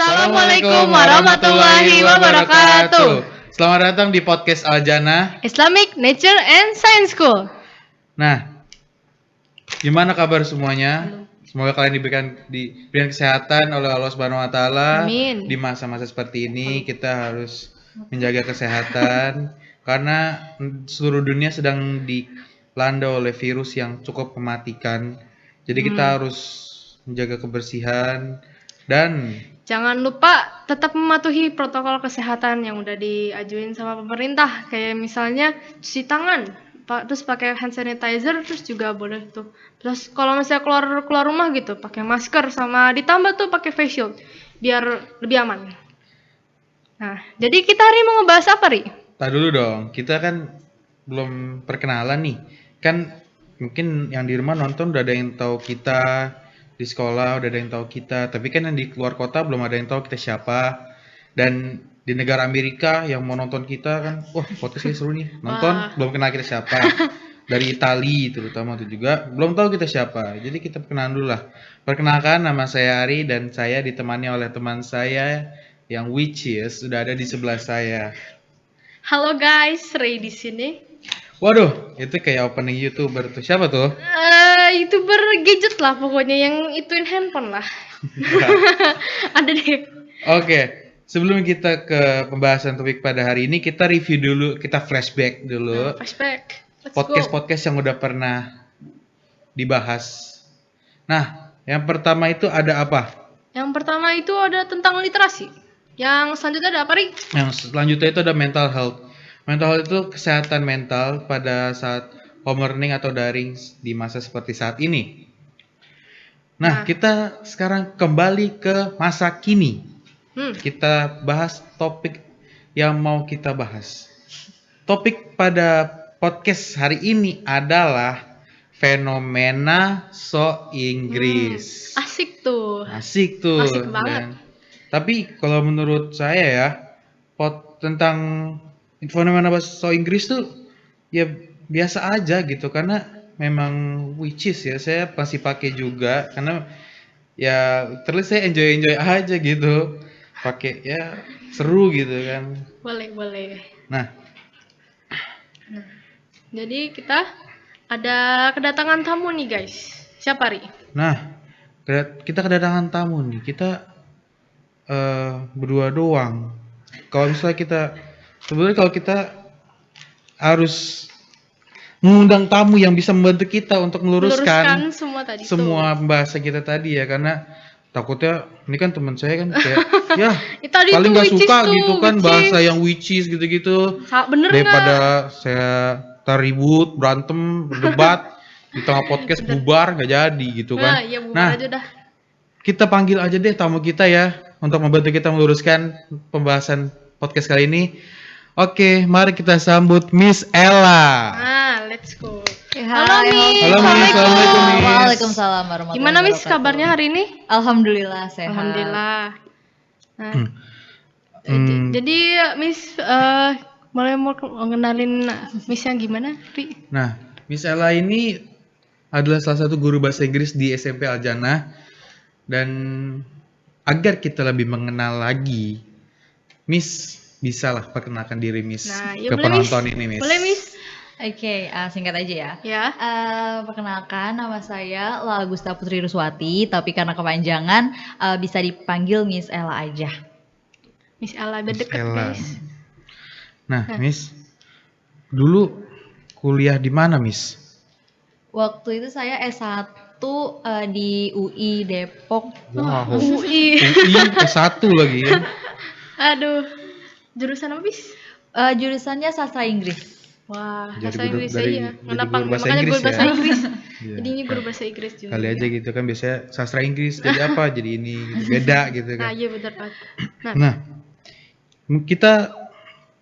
Assalamualaikum warahmatullahi wabarakatuh. Selamat datang di podcast Al-Jannah Islamic Nature and Science School. Nah, gimana kabar semuanya? Semoga kalian diberikan kesehatan oleh Allah Subhanahu wa taala. Amin. Di masa-masa seperti ini kita harus menjaga kesehatan karena seluruh dunia sedang dilanda oleh virus yang cukup mematikan. Jadi kita harus menjaga kebersihan dan Jangan lupa tetap mematuhi protokol kesehatan yang udah diajuin sama pemerintah. Kayak misalnya cuci tangan, terus pakai hand sanitizer, terus juga boleh tuh. Terus kalau misalnya keluar rumah gitu, pakai masker sama ditambah tuh pakai face shield biar lebih aman. Nah, jadi kita hari mau ngebahas apa, Ri? tak dulu dong, kita kan belum perkenalan nih. Kan mungkin yang di rumah nonton udah ada yang tahu kita, di sekolah udah ada yang tahu kita, tapi kan yang di luar kota belum ada yang tahu kita siapa. Dan di negara Amerika yang mau nonton kita kan, wah podcastnya seru nih, nonton Wah. belum kenal kita siapa. Dari Itali terutama tuh juga belum tahu kita siapa. Jadi kita perkenalan dulu lah. Perkenalkan, nama saya Ari dan saya ditemani oleh teman saya yang which is sudah ada di sebelah saya. Halo guys, Ray di sini. Waduh, itu kayak opening YouTuber tuh. Siapa tuh? YouTuber gadget lah pokoknya yang ituin handphone lah. Ada deh. Oke, sebelum kita ke pembahasan topik pada hari ini, kita review dulu, kita flashback dulu Flashback. Let's go. podcast-podcast yang udah pernah dibahas. Nah, yang pertama itu ada apa? Yang pertama itu ada tentang literasi. Yang selanjutnya ada apa, Ri? Yang selanjutnya itu ada mental health. Mental health itu kesehatan mental pada saat home learning atau daring di masa seperti saat ini. Nah, kita sekarang kembali ke masa kini. Kita bahas topik yang mau kita bahas. Topik pada podcast hari ini adalah fenomena so Inggris. Asik tuh. Asik tuh. Asik banget. Tapi kalau menurut saya ya, tentang fenomena so Inggris tuh ya biasa aja gitu, karena memang which is ya saya masih pakai juga karena ya terus saya enjoy aja gitu, pakai ya seru gitu kan. Boleh. Nah, jadi kita ada kedatangan tamu nih guys. Siapa, Ri? Nah, kita kedatangan tamu nih. Kita berdua doang. Kalau misalnya sebenarnya kalau kita harus mengundang tamu yang bisa membantu kita untuk meluruskan semua pembahasan kita tadi ya, karena takutnya ini kan teman saya kan kayak ya paling nggak suka gitu kan bahasa yang witches gitu-gitu. Daripada saya ribut, berantem, berdebat di tengah podcast bubar nggak jadi gitu kan. Nah, aja dah. Kita panggil aja deh tamu kita ya untuk membantu kita meluruskan pembahasan podcast kali ini. Oke, mari kita sambut Miss Ella. Let's go. Halo Miss. Halo Miss. Assalamualaikum Miss. Waalaikumsalam warahmatullahi wabarakatuh. Gimana Miss kabarnya hari ini? Alhamdulillah sehat. Alhamdulillah. Nah, jadi Miss boleh mau ngenalin Miss yang gimana, Ri? Nah, Miss Ella ini adalah salah satu guru bahasa Inggris di SMP Al-Jannah, dan agar kita lebih mengenal lagi, Miss bisa lah perkenalkan diri Miss ke penonton ini Miss. Boleh Miss. Oke, singkat aja ya. Ya. Perkenalkan, nama saya Lala Gusta Putri Ruswati, tapi karena kepanjangan bisa dipanggil Miss Ella aja. Miss Ella biar deket guys. Nah, Miss, dulu kuliah di mana Miss? Waktu itu saya S1 di UI Depok. Wow. UI S1 lagi ya. Aduh. Jurusan apa, Miss? Jurusannya sastra Inggris. Wah, Jadi bahasa Inggris ya. Kenapa? Makanya guru bahasa Inggris. Jadinya guru bahasa Inggris juga. Kali aja gitu kan, biasanya sastra Inggris jadi apa? Jadi ini gitu. Beda gitu kan. Nah, iya benar Pak. Nah, kita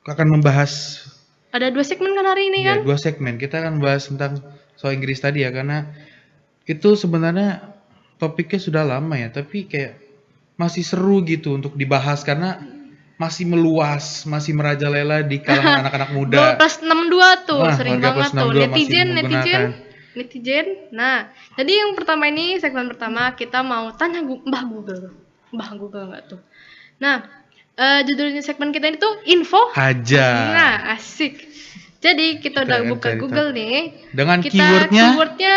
akan membahas, ada 2 segmen kan hari ini kan? 2 segmen. Kita akan membahas tentang so Inggris tadi ya, karena itu sebenarnya topiknya sudah lama ya, tapi kayak masih seru gitu untuk dibahas karena masih meluas, masih merajalela di kalangan anak-anak muda. Plus 62 tuh, sering banget tuh netizen. Nah, jadi yang pertama ini segmen pertama kita mau tanya Mbah Google. Bah, Google nggak tuh. Nah, judulnya segmen kita ini tuh info. Aja. Nah, asik. Jadi kita Kita udah akan buka cari Google tahu. nih. Dengan Kita keywordnya,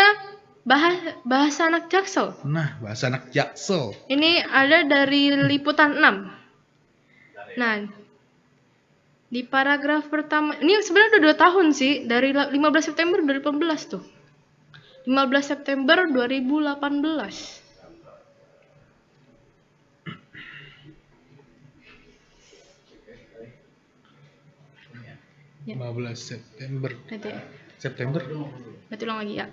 bahasa anak Jaksel. nah bahasa anak Jaksel. Ini ada dari Liputan 6. Nah, di paragraf pertama, ini sebenarnya udah 2 tahun sih, dari 15 September 2018 tuh. 15 September 2018. Ya. 15 September. Nanti ya. September. Berarti ulang lagi ya.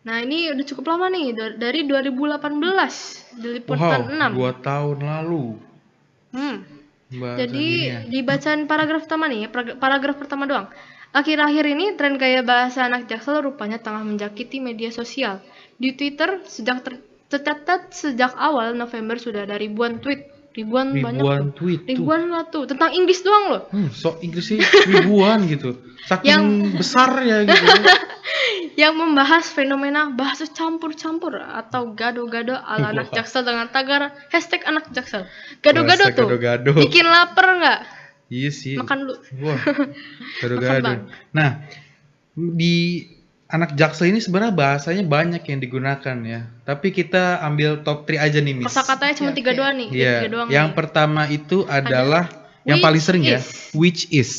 Nah, ini udah cukup lama nih, dari 2018 di Liputan 6. 2 tahun lalu. Bahasan Jadi ini ya. di bacaan paragraf pertama nih, paragraf pertama doang. Akhir-akhir ini tren gaya bahasa anak Jaksel rupanya tengah menjakiti media sosial. Di Twitter tercatat sejak awal November sudah ada ribuan tweet. Ribuan banyak tuh. tweet tuh. Ribuan lah tuh, tentang Inggris doang loh. So Inggris sih ribuan gitu. Saking besar ya gitu. Yang membahas fenomena bahasa campur-campur atau gado-gado ala anak Wah. Jaksel dengan tagar hashtag anak Jaksel. Gado-gado Bahasa tuh. gado-gado. Bikin lapar nggak? Iya sih. Makan lu. Wah. Makan, Gado-gado. Bang. Nah, di anak Jaksel ini sebenarnya bahasanya banyak yang digunakan ya. Tapi kita ambil top 3 aja nih, Miss. Kosakatanya cuma 3 doang nih. Iya. 3 doang Yang nih. pertama itu adalah yang which paling sering ya, is. which is.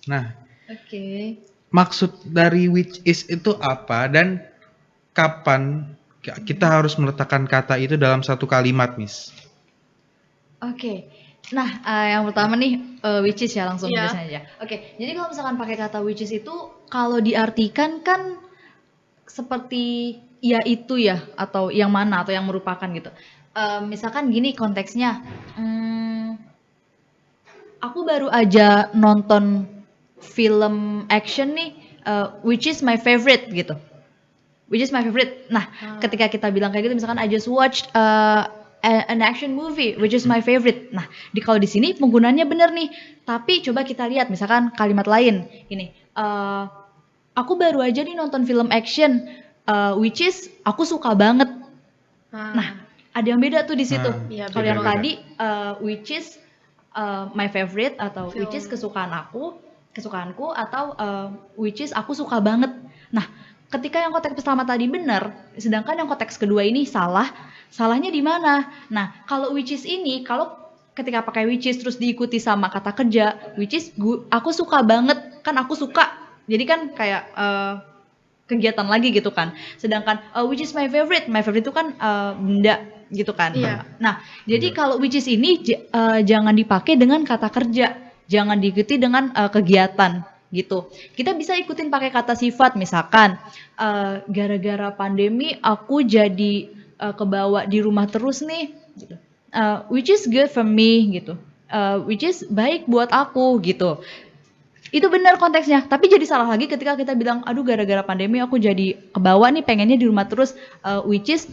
Nah, Oke. maksud dari which is itu apa dan kapan kita harus meletakkan kata itu dalam satu kalimat, Miss? Oke. Nah, yang pertama nih which is ya, langsung Iya. jelasin aja. Oke, jadi kalau misalkan pakai kata which is itu kalau diartikan kan seperti ya itu ya, atau yang mana atau yang merupakan gitu. Misalkan gini konteksnya, aku baru aja nonton film action nih, which is my favorite gitu. Which is my favorite. Nah, ketika kita bilang kayak gitu, misalkan I just watched an action movie, which is my favorite. Nah, kalau di sini penggunaannya bener nih. Tapi coba kita lihat, misalkan kalimat lain, gini. Aku baru aja nih nonton film action, which is aku suka banget. Nah, ada yang beda tuh di situ. Iya, Kalau yang beda-beda. tadi, which is my favorite atau Film. which is kesukaanku atau which is aku suka banget. Nah, ketika yang konteks pertama tadi benar, sedangkan yang konteks kedua ini salah, salahnya di mana? Nah, kalau which is ini, kalau ketika pakai which is terus diikuti sama kata kerja, which is aku suka banget, kan aku suka, jadi kan kayak kegiatan lagi gitu kan. Sedangkan which is my favorite itu kan benda gitu kan. Iya. Nah, jadi kalau which is ini jangan dipakai dengan kata kerja, jangan diikuti dengan kegiatan gitu. Kita bisa ikutin pakai kata sifat, misalkan gara-gara pandemi aku jadi kebawa di rumah terus nih gitu. Which is good for me gitu. Which is baik buat aku gitu. Itu benar konteksnya, tapi jadi salah lagi ketika kita bilang aduh gara-gara pandemi aku jadi kebawa nih pengennya di rumah terus, which is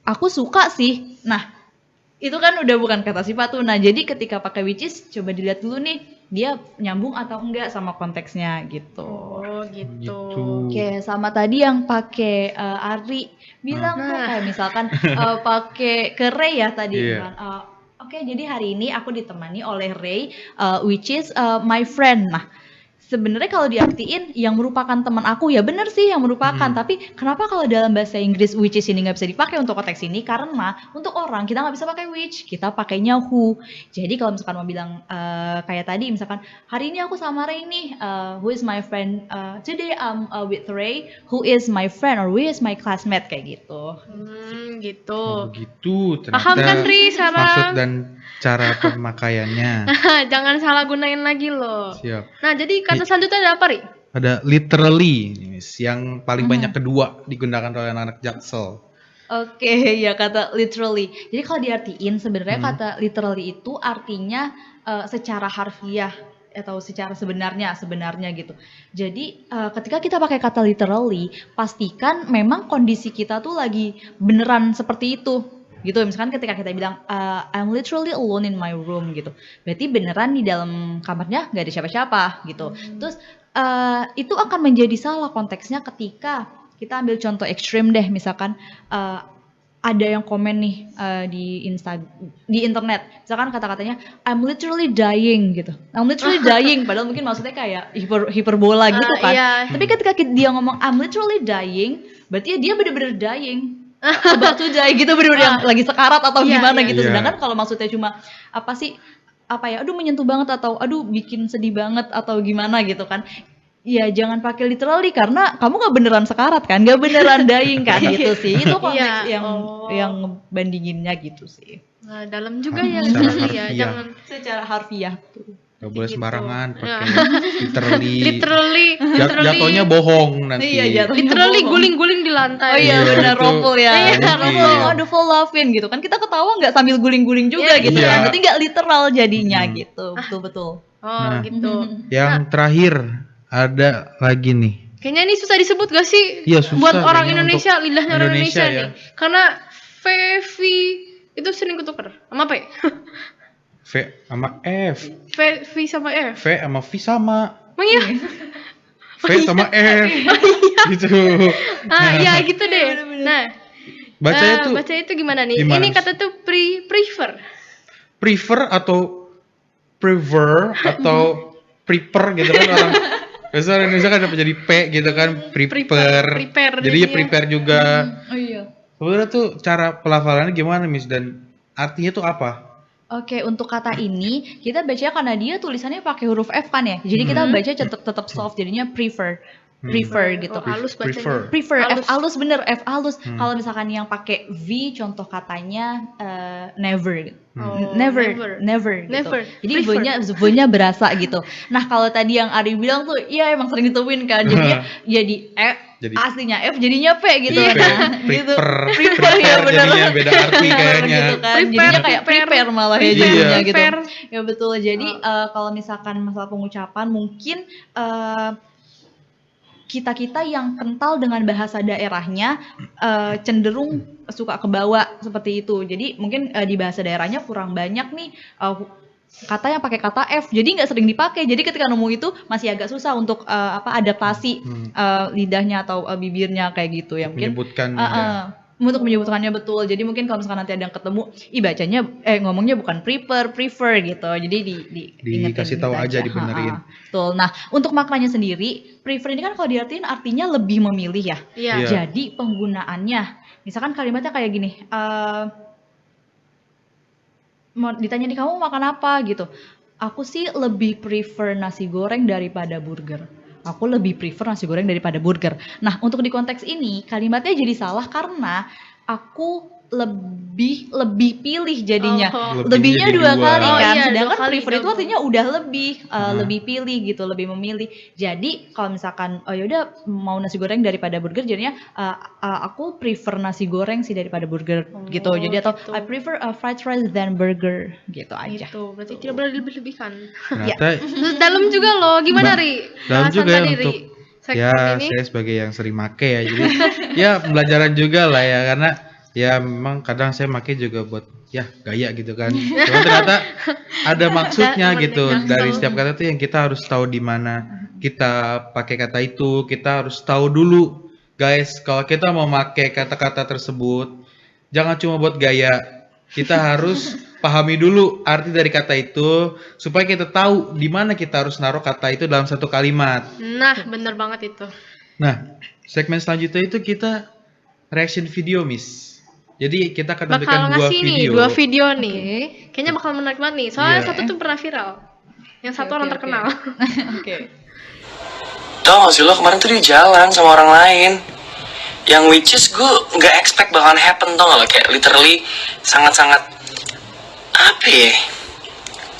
aku suka sih. Nah, itu kan udah bukan kata sifat tuh. Nah, jadi ketika pakai which is coba dilihat dulu nih dia nyambung atau enggak sama konteksnya gitu. Oh, gitu. Gitu. Oke, sama tadi yang pakai Ari bilang tuh kayak misalkan pakai ke Ray ya tadi Iya. kan. Oke, jadi hari ini aku ditemani oleh Ray, which is my friend. Nah, sebenarnya kalau diartiin yang merupakan teman aku ya benar sih yang merupakan, tapi kenapa kalau dalam bahasa Inggris which is ini nggak bisa dipakai untuk konteks ini? Karena untuk orang kita nggak bisa pakai which, kita pakainya who. Jadi kalau misalkan mau bilang kayak tadi misalkan hari ini aku sama Ray nih, who is my friend, today I'm with Ray, who is my friend or who is my classmate kayak gitu. Gitu. Oh, begitu. Ternyata Paham kan, Ri, sekarang? maksud dan cara pemakaiannya. Jangan salah gunain lagi loh. Siap. Nah, jadi kata selanjutnya ada apa, Ri? Ada literally, Miss, yang paling banyak kedua digunakan oleh anak Jaksel. Oke, ya kata literally. Jadi kalau diartiin sebenarnya kata literally itu artinya secara harfiah atau secara sebenarnya gitu. Jadi ketika kita pakai kata literally, pastikan memang kondisi kita tuh lagi beneran seperti itu. Gitu, misalkan ketika kita bilang I'm literally alone in my room gitu, berarti beneran di dalam kamarnya nggak ada siapa-siapa gitu. Terus itu akan menjadi salah konteksnya ketika kita ambil contoh ekstrim deh, misalkan ada yang komen nih di internet, misalkan kata-katanya I'm literally dying gitu, I'm literally dying, padahal mungkin maksudnya kayak hiperbola gitu kan. Iya. Tapi ketika dia ngomong I'm literally dying, berarti ya dia bener-bener dying, about to die gitu, bener-bener yang lagi sekarat atau Iya, gimana iya. gitu. Iya. Sedangkan kalau maksudnya cuma apa sih, apa ya, aduh menyentuh banget atau aduh bikin sedih banget atau gimana gitu kan, ya jangan pakai literally karena kamu nggak beneran sekarat kan, nggak beneran dying kan gitu sih. Itu konteks Iya, yang bandinginnya gitu sih. Nah, dalam juga ya Secara literally ya. harfiah. Jangan Secara harfiah tuh. Gak boleh gitu. sembarangan Ya. pakai literally. literally Jatuhnya bohong nanti. Iya, jatuhnya literally bohong. guling-guling di lantai. Oh iya, Iya, benar, itu rompul ya. Iya, Rompul, mungkin. aduh full laughing gitu kan. Kita ketawa nggak sambil guling-guling juga Iya, gitu iya. kan. Berarti nggak literal jadinya Hmm. gitu. Betul-betul. Oh, Nah. gitu. Yang terakhir ada lagi nih. Kayaknya ini susah disebut gak sih? Iya, susah Buat orang kayaknya Indonesia, untuk lidahnya orang Indonesia Indonesia ya. nih. Karena Fevi itu sering ketuker sama P. V sama F. Fevi sama F. V sama V sama. Emang iya? V sama F. Gitu. Ya gitu deh. Nah, Bacanya tuh gimana nih? gimana? Ini kata tuh prefer. prefer atau prefer atau prepare gitu kan orang. Biasanya orang Indonesia kan dapat jadi P gitu kan, prepare. Prepare Jadi ya jadinya. prepare juga. Oh iya. Sebenarnya tuh cara pelafalannya gimana, Miss, dan artinya tuh apa? Oke, untuk kata ini kita bacanya karena dia tulisannya pakai huruf F kan ya. Jadi kita baca tetap soft, jadinya prefer gitu. Oh, halus bacanya. Prefer. F halus bener, F halus. Kalau misalkan yang pakai V, contoh katanya never gitu. Oh, never never. gitu. Never. Jadi Prefer. V-nya berasa gitu. Nah, kalau tadi yang Ari bilang tuh iya emang sering ditemuin kan. Jadinya jadi F, Jadi- aslinya F jadinya P gitu. Jadi P, Nah, gitu. prepare ya bener. jadinya beda arti kayaknya. gitu kan. Prepare, Jadinya kayak prepare malah ya Iya. jadinya gitu. Prepare. Ya betul. Jadi kalau misalkan masalah pengucapan mungkin kita-kita yang kental dengan bahasa daerahnya cenderung suka kebawa seperti itu. Jadi mungkin di bahasa daerahnya kurang banyak nih kata yang pakai kata F. Jadi nggak sering dipakai. Jadi ketika nemu itu masih agak susah untuk adaptasi lidahnya atau bibirnya kayak gitu ya. Mungkin Menyebutkan untuk menyebutkannya betul. Jadi mungkin kalau misalkan nanti ada yang ketemu, bacanya ngomongnya bukan prefer gitu. Jadi diingetin dikasih tahu gitu aja, dibenerin. Betul. Nah, untuk maknanya sendiri, prefer ini kan kalau diartiin artinya lebih memilih ya. Iya. Iya. Jadi penggunaannya, misalkan kalimatnya kayak gini, mau ditanya nih kamu makan apa gitu. Aku sih lebih prefer nasi goreng daripada burger. Aku lebih prefer nasi goreng daripada burger. Nah, untuk di konteks ini kalimatnya jadi salah karena aku lebih pilih jadinya. Oh. Lebihnya Lebihnya dua jadi kali dua. kan. Oh iya, Sedangkan dua kali prefer itu dong. artinya udah lebih pilih gitu, lebih memilih. Jadi kalau misalkan yaudah mau nasi goreng daripada burger, jadinya aku prefer nasi goreng sih daripada burger gitu. Jadi atau gitu. I prefer fried rice than burger gitu aja. Gitu. Berarti tidak boleh dilebih-lebihkan. ternyata Terus dalam juga loh. Gimana, Ri? dalam Bahasan juga ya tadi, untuk Ri. Segmen ya ini. saya sebagai yang sering make ya, jadi ya pembelajaran juga lah ya, karena ya memang kadang saya make juga buat ya gaya gitu kan. Cuma ternyata ada maksudnya Ada gitu maksud. dari setiap kata tuh yang kita harus tahu di mana kita pakai kata itu. Kita harus tahu dulu guys, kalau kita mau pakai kata-kata tersebut jangan cuma buat gaya. Kita harus pahami dulu arti dari kata itu supaya kita tahu di mana kita harus naruh kata itu dalam satu kalimat. Nah, bener banget itu. Nah, segmen selanjutnya itu kita reaction video, Miss. Jadi kita akan tampilkan Bakal ngasih nih dua video nih. Kayaknya bakal menarik banget nih. Soalnya Iya. satu tuh pernah viral. Yang satu orang terkenal. Oke. Tau gak sih lo kemarin tuh di jalan sama orang lain, yang which is gue nggak expect bakalan happen, tau gak lo, kayak literally sangat-sangat apa ya,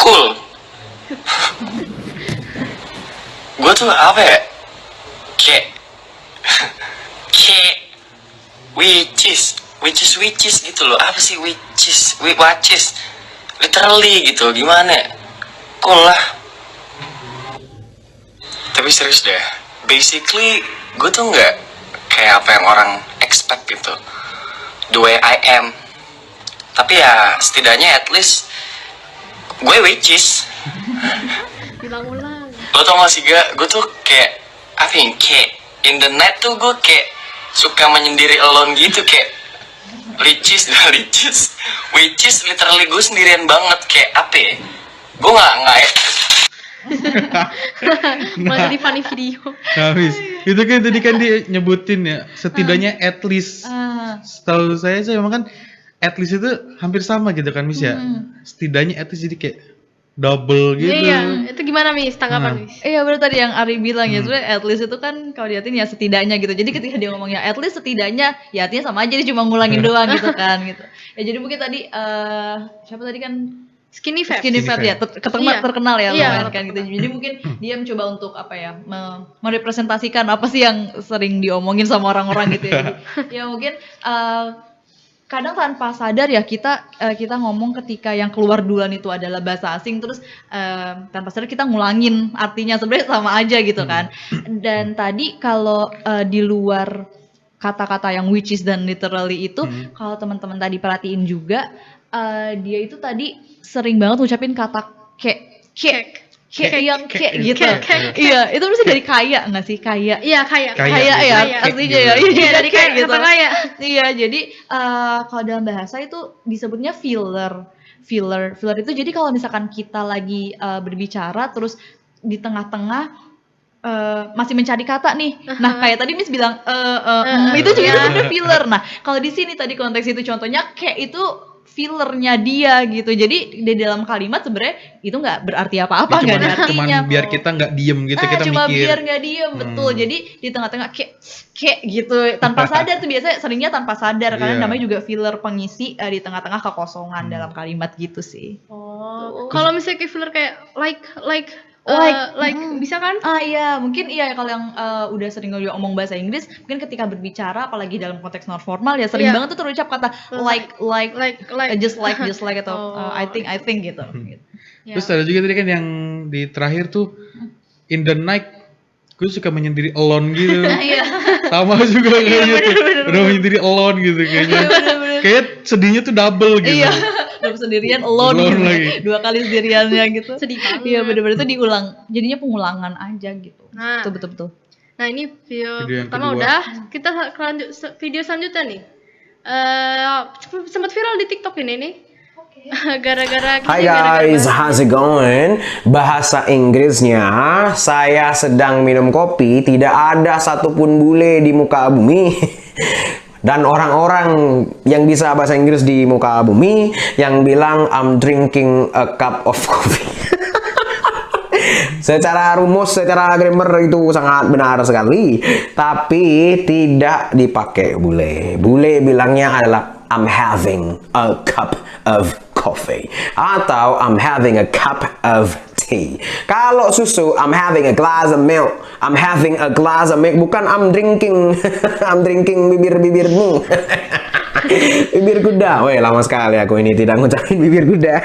cool. Gue tuh apa ya, kayak which is gitu loh. Apa sih which is literally gitu, gimana ya? Cool lah. Tapi serius deh, basically gue tuh nggak kayak apa yang orang expect gitu, the way I am. Tapi ya setidaknya at least gue which is. Ulang-ulang. Lo tau gak sih gak, gue tuh kayak apa ya, kayak in the night tuh gue kayak suka menyendiri alone gitu, kayak which is literally gue sendirian banget, kayak apa ya, gue nggak Malah jadi funny video. Nah, Miss, itu kan tadi kan dia nyebutin ya, setidaknya at least. Setahu saya memang kan at least itu hampir sama gitu kan, Miss ya. Setidaknya at least jadi kayak double gitu. Iya, itu gimana Miss tanggapan Miss? Iya benar tadi yang Ari bilang ya, sebenarnya at least itu kan kalau diartiin ya setidaknya gitu. Jadi ketika dia ngomongnya at least setidaknya, ya artinya sama aja, dia cuma ngulangin doang gitu kan gitu. Ya jadi mungkin tadi siapa tadi kan Skinny fat. Skinny fat ya, Iya. terkenal ya Iya. lumayan kan gitu. Jadi mungkin dia mencoba untuk apa ya, merepresentasikan apa sih yang sering diomongin sama orang-orang gitu ya. Jadi, ya mungkin kadang tanpa sadar ya kita ngomong ketika yang keluar duluan itu adalah bahasa asing, terus tanpa sadar kita ngulangin artinya, sebenarnya sama aja gitu kan. Dan tadi kalau di luar kata-kata yang which is dan literally itu, kalau teman-teman tadi perhatiin juga dia itu tadi sering banget ngucapin kata kayak yang kayak gitu. Iya, itu mesti dari kaya nggak sih? Kaya. Iya, kayak. Kaya ya, artinya ya. Iya, dari kayak gitu. kata kaya. Iya, jadi kalau dalam bahasa itu disebutnya filler. Filler itu jadi kalau misalkan kita lagi berbicara terus di tengah-tengah masih mencari kata nih. Nah, kayak tadi Miss bilang itu juga sebenarnya filler. Nah, kalau di sini tadi konteks itu contohnya kayak itu fillernya dia gitu. Jadi di dalam kalimat sebenarnya itu nggak berarti apa-apa, nggak ada Cuman artinya. biar kita nggak diem gitu, kita Cuma mikir. biar nggak diem, betul. Jadi di tengah-tengah kayak gitu tanpa sadar tuh, biasanya seringnya tanpa sadar karena Iya. namanya juga filler pengisi di tengah-tengah kekosongan dalam kalimat gitu sih. Oh. Kalau misalnya kayak filler kayak like bisa kan? Iya, mungkin iya kalau yang udah sering ngomong bahasa Inggris, mungkin ketika berbicara apalagi dalam konteks non formal ya sering Iya. banget tuh terucap kata like just like atau Oh. I think gitu. Ya. Terus ada juga tadi kan yang di terakhir tuh in the night, gue suka menyendiri alone gitu. Iya. Sama juga kayaknya tuh. Udah menyendiri alone gitu kayaknya. Kayak sedihnya tuh double gitu. Iya. Udah sendirian alone lagi. 2 kali sendiriannya gitu. Sedih banget. Iya, bener-bener itu diulang. Jadinya pengulangan aja gitu. Nah. Betul. Nah, ini video Video yang pertama kedua. udah. Kita lanjut video selanjutnya nih. Sempat viral di TikTok ini nih. Gara-gara Hai guys, how's it going? Bahasa Inggrisnya, saya sedang minum kopi, tidak ada satupun bule di muka bumi. Dan orang-orang yang bisa bahasa Inggris di muka bumi yang bilang I'm drinking a cup of coffee. Secara rumus, secara grammar itu sangat benar sekali, tapi tidak dipakai bule. Bule bilangnya adalah I'm having a cup of coffee atau I'm having a cup of tea. Kalau susu, I'm having a glass of milk. I'm having a glass of milk, bukan I'm drinking I'm drinking bibir-bibirmu. Bibir kuda. Weh, lama sekali aku ini tidak ngucapin bibir kuda.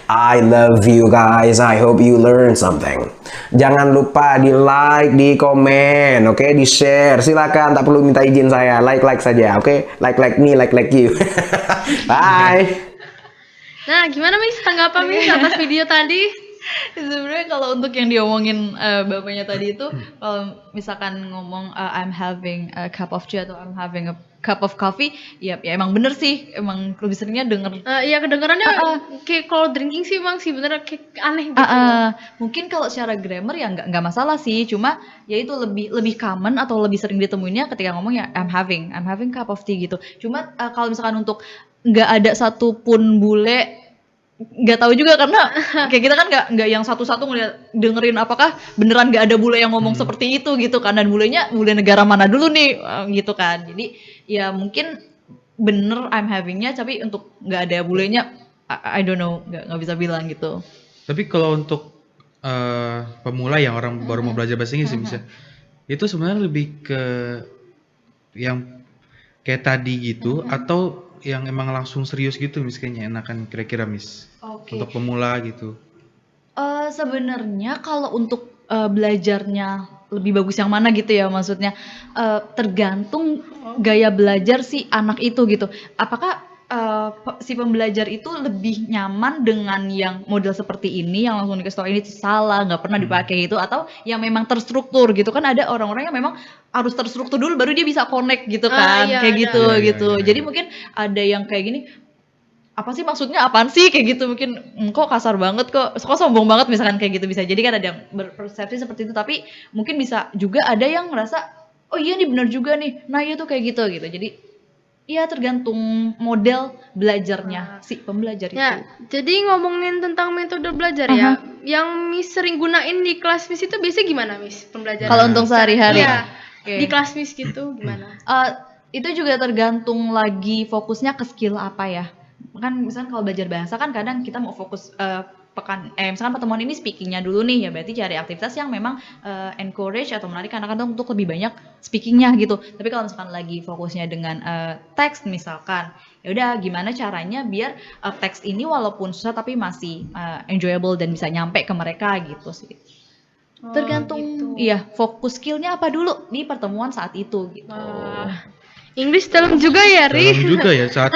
I love you guys. I hope you learn something. Jangan lupa di like, di komen, oke, di share. Silakan, tak perlu minta izin saya. Like saja, oke? Like me, like you. Bye. Nah, gimana Miss tanggapan Miss atas video tadi? Sebenarnya kalau untuk yang diomongin bapaknya tadi itu, kalau misalkan ngomong I'm having a cup of tea atau I'm having a cup of coffee, ya emang bener sih, emang lebih seringnya denger. Iya, kedengarannya kayak kalau drinking sih emang sih bener kayak aneh gitu. Mungkin kalau secara grammar ya nggak masalah sih, cuma ya itu lebih common atau lebih sering ditemuinnya ketika ngomong ya I'm having cup of tea gitu. Cuma kalau misalkan untuk nggak ada satupun bule, nggak tahu juga karena kayak kita kan nggak yang satu-satu dengerin apakah beneran nggak ada bule yang ngomong seperti itu gitu kan, dan bulenya bule negara mana dulu nih gitu kan. Jadi ya mungkin bener I'm havingnya, tapi untuk nggak ada bulenya I don't know, nggak bisa bilang gitu. Tapi kalau untuk pemula yang orang baru mau belajar bahasa Inggris bisa, itu sebenarnya lebih ke yang kayak tadi gitu atau yang emang langsung serius gitu, Miss, kayaknya enakan kira-kira, Miss. Oke. Untuk pemula gitu. Sebenarnya kalau untuk belajarnya lebih bagus yang mana gitu ya, maksudnya tergantung gaya belajar si anak itu gitu. Apakah si pembelajar itu lebih nyaman dengan yang model seperti ini yang langsung dikasih tau ini salah, nggak pernah dipakai itu, atau yang memang terstruktur gitu kan, ada orang-orang yang memang harus terstruktur dulu baru dia bisa connect gitu kan, iya, kayak ada. gitu Iya, iya, gitu. iya, Jadi iya. mungkin ada yang kayak gini, apa sih maksudnya, apaan sih kayak gitu, mungkin kok kasar banget, kok sombong banget misalkan kayak gitu, bisa jadi kan ada yang berpersepsi seperti itu. Tapi mungkin bisa juga ada yang merasa oh iya nih benar juga nih, nah iya tuh kayak gitu gitu. Jadi iya tergantung model belajarnya si pembelajar itu. Ya, jadi ngomongin tentang metode belajar ya, yang Miss sering gunain di kelas Miss itu biasanya gimana Miss pembelajaran? Kalau untuk sehari-hari? Iya, Oke. di kelas Miss gitu gimana? Itu juga tergantung lagi fokusnya ke skill apa ya. Kan misalkan kalau belajar bahasa kan kadang kita mau fokus misalkan pertemuan ini speakingnya dulu nih, ya berarti cari aktivitas yang memang encourage atau menarik anak-anak untuk lebih banyak speakingnya gitu. Tapi kalau misalkan lagi fokusnya dengan teks misalkan, ya udah gimana caranya biar teks ini walaupun susah tapi masih enjoyable dan bisa nyampe ke mereka gitu sih. Oh, Tergantung gitu. iya fokus skillnya apa dulu di pertemuan saat itu gitu. Wah, Inggris dalam juga ya, Dalam Ri. juga ya saat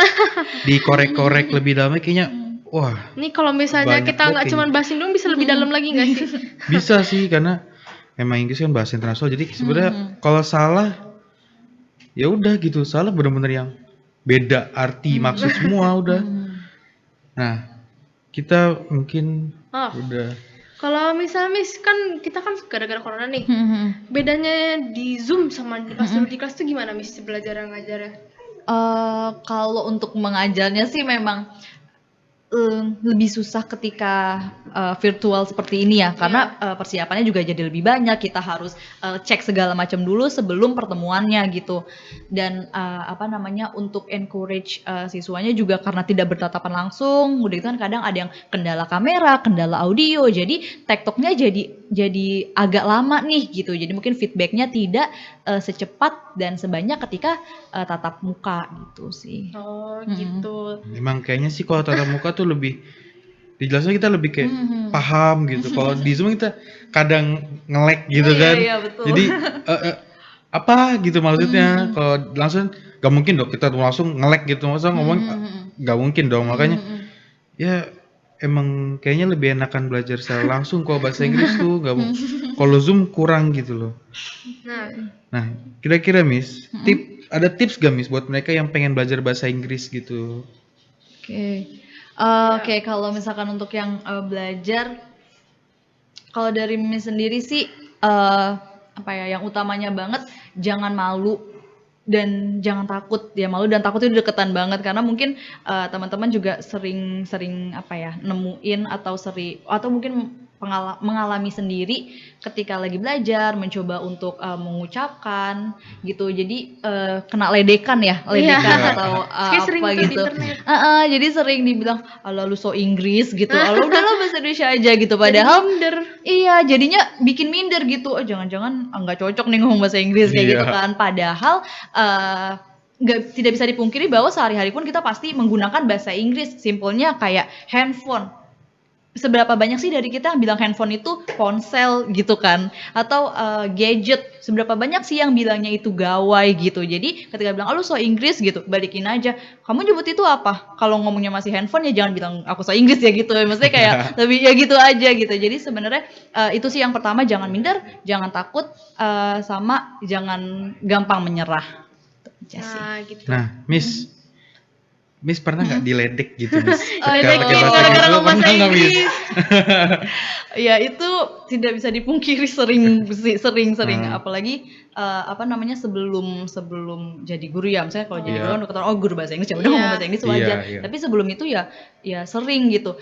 dikorek-korek lebih dalam kayaknya wah Nih kalau misalnya Banyak kita nggak banget cuma bahas Indo bisa lebih dalam lagi nggak sih? bisa sih karena emang Inggris kan bahasa internasional jadi sebenarnya kalau salah ya udah gitu, salah bener-bener yang beda arti maksud semua udah. Nah kita mungkin Oh, udah kalau misalnya Miss kan kita kan gara-gara corona nih, bedanya di Zoom sama pas dulu di kelas tuh gimana Miss belajar ngajarnya? Kalau untuk mengajarnya sih memang lebih susah ketika virtual seperti ini ya, karena persiapannya juga jadi lebih banyak, kita harus cek segala macam dulu sebelum pertemuannya gitu. Dan untuk encourage siswanya juga karena tidak bertatapan langsung, udah gitu kan kadang ada yang kendala kamera, kendala audio, jadi tektoknya jadi agak lama nih gitu. Jadi mungkin feedbacknya tidak secepat dan sebanyak ketika tatap muka gitu sih. Oh, gitu. emang kayaknya sih kalau tatap muka tuh lebih dijelasnya kita lebih kayak paham gitu. Kalau di Zoom kita kadang nge-lag gitu kan. Iya, betul. Jadi apa gitu maksudnya. Kalau langsung gak mungkin dong kita langsung nge-lag gitu masa ngomong gak mungkin dong. Makanya ya emang kayaknya lebih enakan belajar secara langsung. Kalau bahasa Inggris tuh gak mau. Kalau Zoom kurang gitu loh. Nah, kira-kira Miss, ada tips gak Miss buat mereka yang pengen belajar bahasa Inggris gitu? Oke, kalau misalkan untuk yang belajar, kalau dari Miss sendiri sih yang utamanya banget jangan malu dan jangan takut. Ya malu dan takut itu deketan banget karena mungkin teman-teman juga sering nemuin atau mungkin mengalami sendiri ketika lagi belajar mencoba untuk mengucapkan gitu, jadi kena ledekan Iya. atau Kayak sering apa tuh di gitu. internet. Jadi sering dibilang ala lu so Inggris gitu, ala udahlah bahasa Indonesia aja gitu, Jadi padahal minder. iya jadinya bikin minder gitu, jangan-jangan nggak cocok nih ngomong bahasa Inggris kayak Iya. gitu kan, padahal tidak bisa dipungkiri bahwa sehari-hari pun kita pasti menggunakan bahasa Inggris. Simpelnya kayak handphone, seberapa banyak sih dari kita yang bilang handphone itu ponsel gitu kan, atau gadget, seberapa banyak sih yang bilangnya itu gawai gitu. Jadi ketika bilang lu so Inggris gitu, balikin aja, kamu nyebut itu apa? Kalau ngomongnya masih handphone ya jangan bilang aku so Inggris ya gitu, maksudnya kayak lebih ya gitu aja gitu. Jadi sebenarnya itu sih yang pertama, jangan minder, jangan takut, sama jangan gampang menyerah. Itu aja sih. Nah, gitu. Nah, Miss pernah nggak diledek gitu Miss? Diledekin Pakai bahasa gara-gara Inggris ngomong pernah bahasa nggak Miss? Inggris. Ya itu tidak bisa dipungkiri, sering apalagi sebelum jadi guru ya, misalnya kalau jadi Iya. guru kan ketahuan guru bahasa Inggris ya udah Iya. ngomong bahasa Inggris wajar. Iya. Tapi sebelum itu ya sering gitu.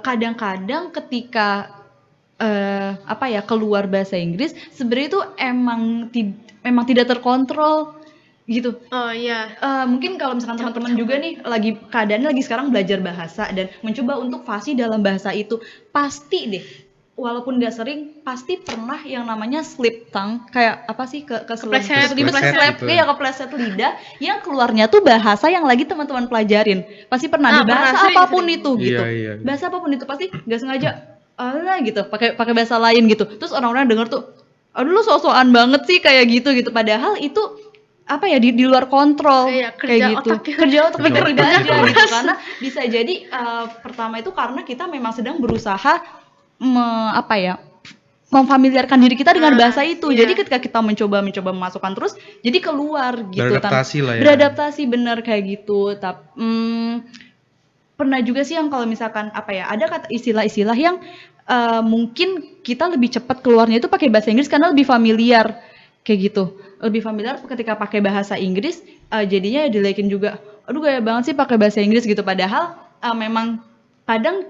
Kadang-kadang ketika keluar bahasa Inggris sebenarnya itu memang tidak terkontrol gitu. Oh iya. Mungkin kalau misalkan teman-teman juga nih keadaannya lagi sekarang belajar bahasa dan mencoba untuk fasih dalam bahasa itu, pasti deh walaupun nggak sering pasti pernah yang namanya slip tongue, kayak apa sih Kepleset gitu. kepleset lidah yang keluarnya tuh bahasa yang lagi teman-teman pelajarin. Pasti pernah di bahasa sering, apapun sering. itu gitu. Iya. Bahasa apapun itu pasti nggak sengaja gitu pakai bahasa lain gitu. Terus orang-orang denger tuh aduh lu sok-sokan banget sih kayak gitu, padahal itu apa ya di luar kontrol Iya, kerja kayak gitu. otak ya. Kerja otak Kerja kita otak tidak gitu. ada gitu karena bisa jadi pertama itu karena kita memang sedang berusaha apa ya memfamiliarkan diri kita dengan bahasa itu. Iya. Jadi ketika kita mencoba memasukkan terus jadi keluar gitu Beradaptasi lah ya. beradaptasi bener kayak gitu. Tapi pernah juga sih yang kalau misalkan apa ya ada kata istilah-istilah yang mungkin kita lebih cepat keluarnya itu pakai bahasa Inggris karena lebih familiar kayak gitu. Lebih familiar ketika pakai bahasa Inggris jadinya ya dilekin juga. Aduh gaya banget sih pakai bahasa Inggris gitu padahal memang kadang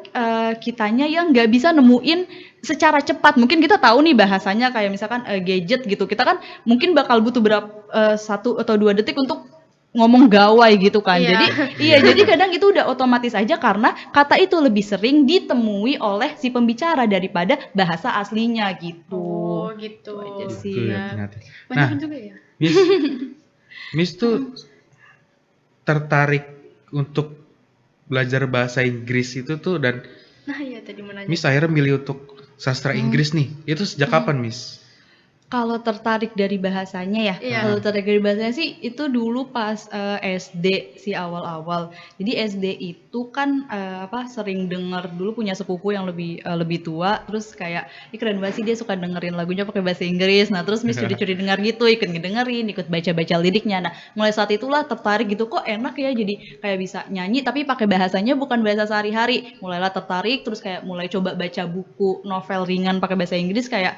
kitanya yang nggak bisa nemuin secara cepat. Mungkin kita tahu nih bahasanya kayak misalkan gadget gitu. Kita kan mungkin bakal butuh 1 atau 2 detik untuk ngomong gawai gitu kan. Iya. Jadi jadi kadang itu udah otomatis aja karena kata itu lebih sering ditemui oleh si pembicara daripada bahasa aslinya gitu. Oh, gitu. Itu aja Gitu sih. ya ternyata. Banyak Nah, juga ya. Miss tuh tertarik untuk belajar bahasa Inggris itu tuh dan Nah, iya tadi mau nanya. Miss akhirnya milih untuk sastra Inggris nih. Itu sejak kapan, Miss? Kalau tertarik dari bahasanya ya, Iya. kalau tertarik dari bahasanya sih itu dulu pas SD sih awal-awal. Jadi SD itu kan sering denger dulu punya sepupu yang lebih tua, terus kayak ih keren banget sih dia suka dengerin lagunya pakai bahasa Inggris. Nah terus Miss curi-curi dengar gitu, ikut ngedengerin, ikut baca-baca liriknya. Nah mulai saat itulah tertarik gitu kok enak ya jadi kayak bisa nyanyi tapi pakai bahasanya bukan bahasa sehari-hari. Mulailah tertarik terus kayak mulai coba baca buku novel ringan pakai bahasa Inggris kayak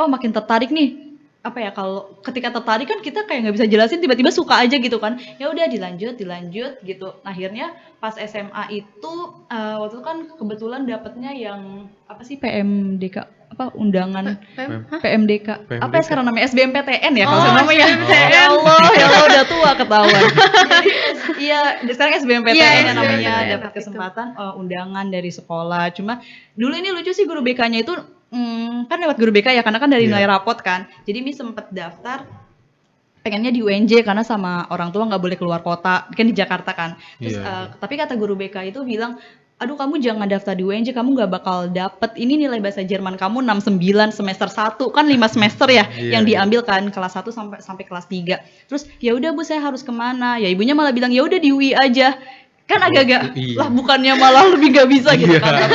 oh makin tertarik nih apa ya kalau ketika tertarik kan kita kayak nggak bisa jelasin tiba-tiba suka aja gitu kan ya udah dilanjut gitu akhirnya pas SMA itu waktu itu kan kebetulan dapetnya yang apa sih PMDK apa undangan Hah? PMDK apa ya PMDK? sekarang namanya SBMPTN ya kalau Oh, saya namanya SBMPTN. ya Allah udah tua ketahuan jadi iya sekarang SBMPTN Iya, ya namanya SBMPTN, dapat itu. kesempatan undangan dari sekolah cuma dulu ini lucu sih guru BK-nya itu kan lewat guru BK ya karena kan dari Iya. nilai rapot kan jadi Miss sempet daftar pengennya di UNJ karena sama orang tua nggak boleh keluar kota kan di Jakarta kan terus Iya. tapi kata guru BK itu bilang aduh kamu jangan daftar di UNJ kamu nggak bakal dapet ini nilai bahasa Jerman kamu 69 semester 1 kan 5 semester ya Iya, yang iya. diambil kan kelas 1 sampai kelas 3 terus ya udah Bu saya harus kemana ya ibunya malah bilang ya udah di UI aja kan agak-agak UI. lah bukannya malah lebih nggak bisa gitu Iya. kan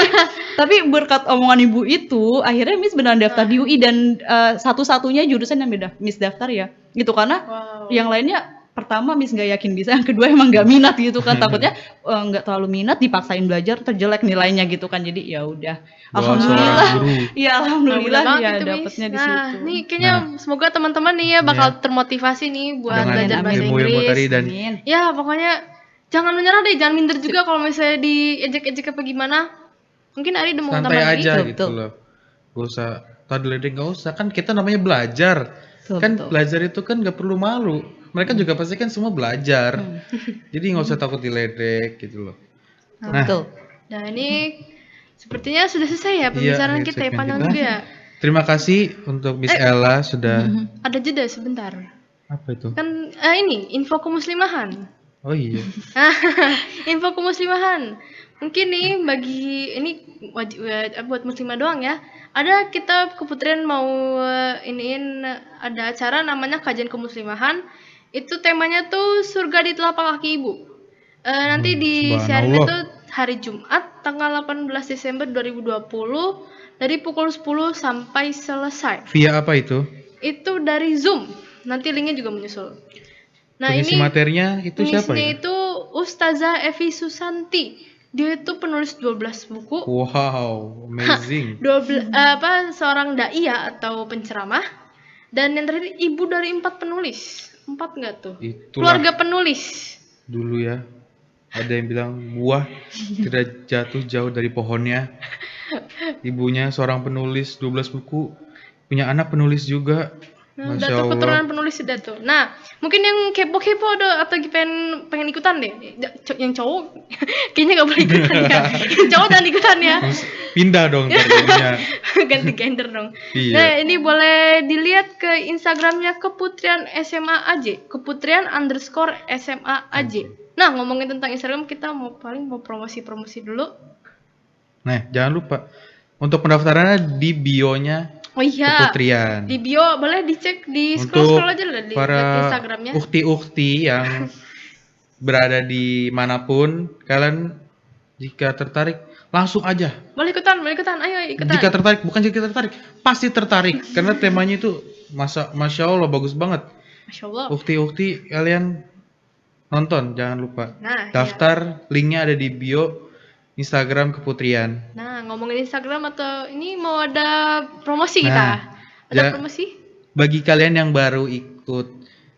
tapi berkat omongan ibu itu akhirnya Miss beneran daftar di UI dan satu-satunya jurusan yang Miss daftar ya gitu karena Wow. yang lainnya pertama Miss nggak yakin bisa yang kedua emang nggak minat gitu kan takutnya nggak terlalu minat dipaksain belajar terjelek nilainya gitu kan jadi ya udah Wah, alhamdulillah seorang guru. ya alhamdulillah Mudah ya banget itu, Miss. dapetnya di Nah, situ nih kayaknya semoga teman-teman nih ya bakal termotivasi nih buat Dengan belajar bahasa ilmu-ilmu Inggris. tadi dan Amin. Ya, pokoknya jangan menyerah deh, jangan minder juga kalau misalnya diejek-ejek apa gimana. Mungkin Ari udah mau santai tambah lagi. aja Betul, gitu betul. loh. Gak usah tadi ledek nggak usah kan kita namanya belajar. Betul, Kan betul. belajar itu kan nggak perlu malu. Mereka juga pasti kan semua belajar. Jadi nggak usah takut diledek gitu loh. Nah, Betul. Nah, ini sepertinya sudah selesai ya pembicaraan akhir kita ya, segmen panjang kita. juga ya. Terima kasih untuk Miss Ella sudah Ada jeda sebentar. apa itu? Kan ini info kemuslimahan. Oh iya. Info kemuslimahan. Mungkin nih bagi ini wajib buat muslimah doang ya. Ada kita keputrian mau iniin ada acara namanya kajian kemuslimahan. Itu temanya tuh surga di telapak kaki ibu. Nanti di siaran subhanallah. itu hari Jumat tanggal 18 Desember 2020 dari pukul 10 sampai selesai. Via apa itu? Itu dari Zoom. Nanti linknya juga menyusul. Nah, Pengisi ini materinya itu siapa penulisnya ya? itu Ustazah Evi Susanti. Dia itu penulis 12 buku. Wow, amazing. 12 seorang dai atau penceramah. Dan yang terakhir ibu dari 4 penulis. 4 enggak tuh? Itulah Keluarga penulis. dulu ya. Ada yang bilang buah tidak jatuh jauh dari pohonnya. Ibunya seorang penulis 12 buku, punya anak penulis juga. Nah, Masya udah tuh Allah. keturunan penulis udah tuh. Nah, mungkin yang kepo-kepo ada atau pengen ikutan deh. Yang cowok kayaknya nggak boleh ikutan ya. Yang cowok jangan ikutan ya. Pindah dong terjadinya. Ganti gender dong. Iya. Nah, ini boleh dilihat ke Instagramnya Keputrian SMA AJ, Keputrian_SMA AJ. Nah, ngomongin tentang Instagram, kita mau promosi dulu. Nah, jangan lupa untuk pendaftarannya di bio-nya Oh iya. Keputrian. Di bio boleh dicek di Untuk scroll aja lah di para Instagramnya. ukti-ukti yang berada di manapun, kalian jika tertarik langsung aja. Boleh ikutan, ayo ikutan. Jika tertarik, bukan jika tertarik, pasti tertarik karena temanya itu masya Allah bagus banget. Masya Allah. Ukti-ukti kalian nonton, jangan lupa. Nah, Daftar, linknya ada di bio Instagram Keputrian. Nah, ngomongin Instagram atau ini mau ada promosi kita? Nah, Ada ja- promosi? Bagi kalian yang baru ikut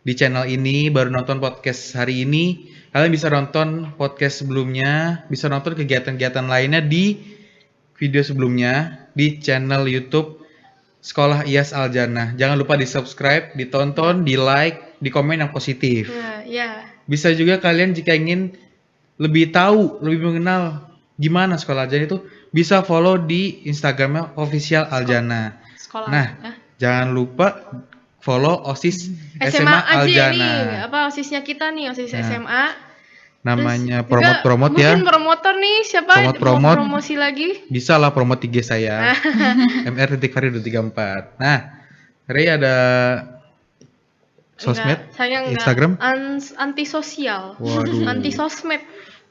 di channel ini, baru nonton podcast hari ini, kalian bisa nonton podcast sebelumnya, bisa nonton kegiatan-kegiatan lainnya di video sebelumnya di channel YouTube Sekolah IAS Aljannah. Jangan lupa di-subscribe, ditonton, di-like, di komen yang positif. Nah, ya. Bisa juga kalian jika ingin lebih tahu, lebih mengenal gimana Sekolah Aljannah itu, bisa follow di Instagramnya Official Aljannah. Sekolah. Nah, jangan lupa follow OSIS SMA aja nih, Aljannah. apa OSISnya kita nih, OSIS Nah, SMA. Namanya Terus juga promote ya. Mungkin promotor nih, siapa mau Promote. promosi lagi? Bisa lah promote IG saya. mr.farid34. Nah, Ray ada sosmed, Enggak, saya enggak. Instagram? Anti sosial. Waduh. Anti sosmed.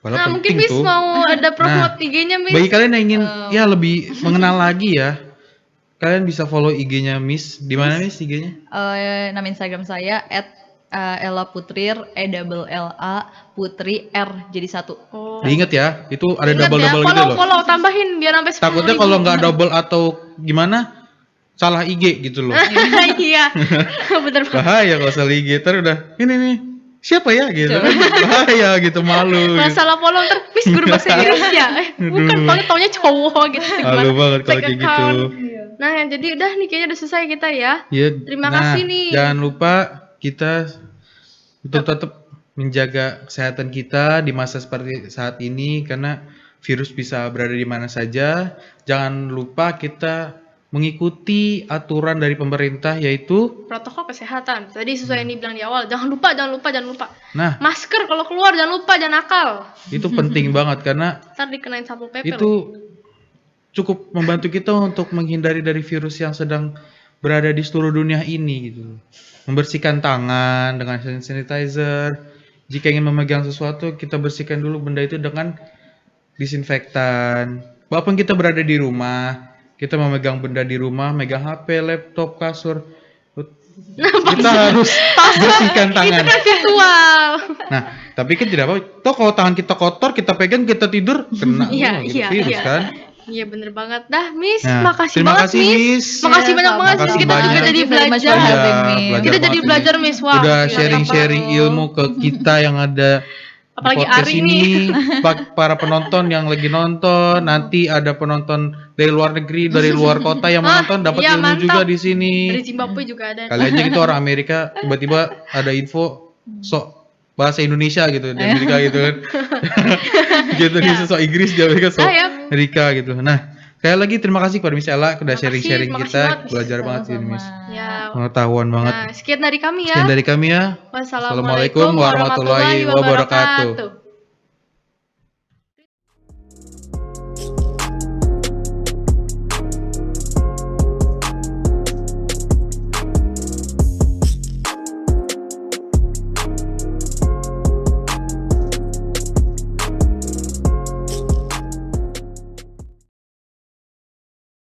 Padahal Nah, mungkin penting Miss tuh. mau ada promote Nah, IG-nya, Miss. Bagi kalian yang ingin ya lebih mengenal lagi ya, kalian bisa follow IG-nya Miss. Di mana Miss IG-nya? Nama Instagram saya @Ella Putrir, ELLA Putri R jadi satu. Oh. Diingat ya, itu ada Ingat double-double ya, gitu loh. follow, tambahin biar sampai 10.000. Takutnya kalau nggak double atau gimana, salah IG gitu loh. Iya. Bener banget. Bahaya kalau salah IG, ntar udah ini nih siapa ya gitu kan, bahaya gitu, malu gitu. Masalah follow ntar Miss guru bahasa Inggris ya. Bukan, Aduh. paling taunya cowok gitu. Malu banget kalau Fake kayak gitu. account. Nah, jadi udah nih kayaknya udah selesai kita ya. Ya, Terima kasih nih. Jangan lupa kita untuk tetap menjaga kesehatan kita di masa seperti saat ini karena virus bisa berada di mana saja. Jangan lupa kita mengikuti aturan dari pemerintah yaitu Protokol kesehatan. Tadi sesuai yang dibilang di awal. Jangan lupa. nah, Masker kalau keluar jangan lupa, jangan nakal. itu penting banget karena Ntar dikenain Satpol PP. itu cukup membantu kita untuk menghindari dari virus yang sedang berada di seluruh dunia ini gitu. Membersihkan tangan dengan hand sanitizer. Jika ingin memegang sesuatu, kita bersihkan dulu benda itu dengan disinfektan. Walaupun kita berada di rumah, kita memegang benda di rumah, megang HP, laptop, kasur, kita harus bersihkan tangan. Itu kan virtual. Nah, tapi kan tidak apa-apa. Toh kalau tangan kita kotor, kita pegang, kita tidur, kena Iya, gitu, iya, virus iya. kan. Iya bener banget. Dah, Miss. Nah, Makasih terima banget, kasih, Miss. Makasih Ya, banyak banget, makasih Miss. Kita juga banyak. jadi Thank you very much belajar. for having me. Belajar Kita jadi banget belajar, ini. Miss. Wah, Udah gila, sharing-sharing apa? ilmu ke kita yang ada di Apalagi podcast Ari ini. nih. Para penonton yang lagi nonton, nanti ada penonton dari luar negeri, dari luar kota yang menonton dapat iya, ilmu mantap. juga di sini. Dari Zimbabwe juga ada. Kali aja gitu orang Amerika tiba-tiba ada info sok bahasa Indonesia gitu di Amerika gitu kan. Gitu nih sok Inggris di Amerika sok ya. Amerika gitu. Nah, sekali lagi terima kasih kepada Miss Ella udah Makasih, sharing-sharing makasih kita, banget, Miss. belajar banget sih ini Miss. Ya. Pengetahuan banget. Nah, sekian dari kami ya. Sekian dari kami ya. Wassalamualaikum Assalamualaikum warahmatullahi wabarakatuh.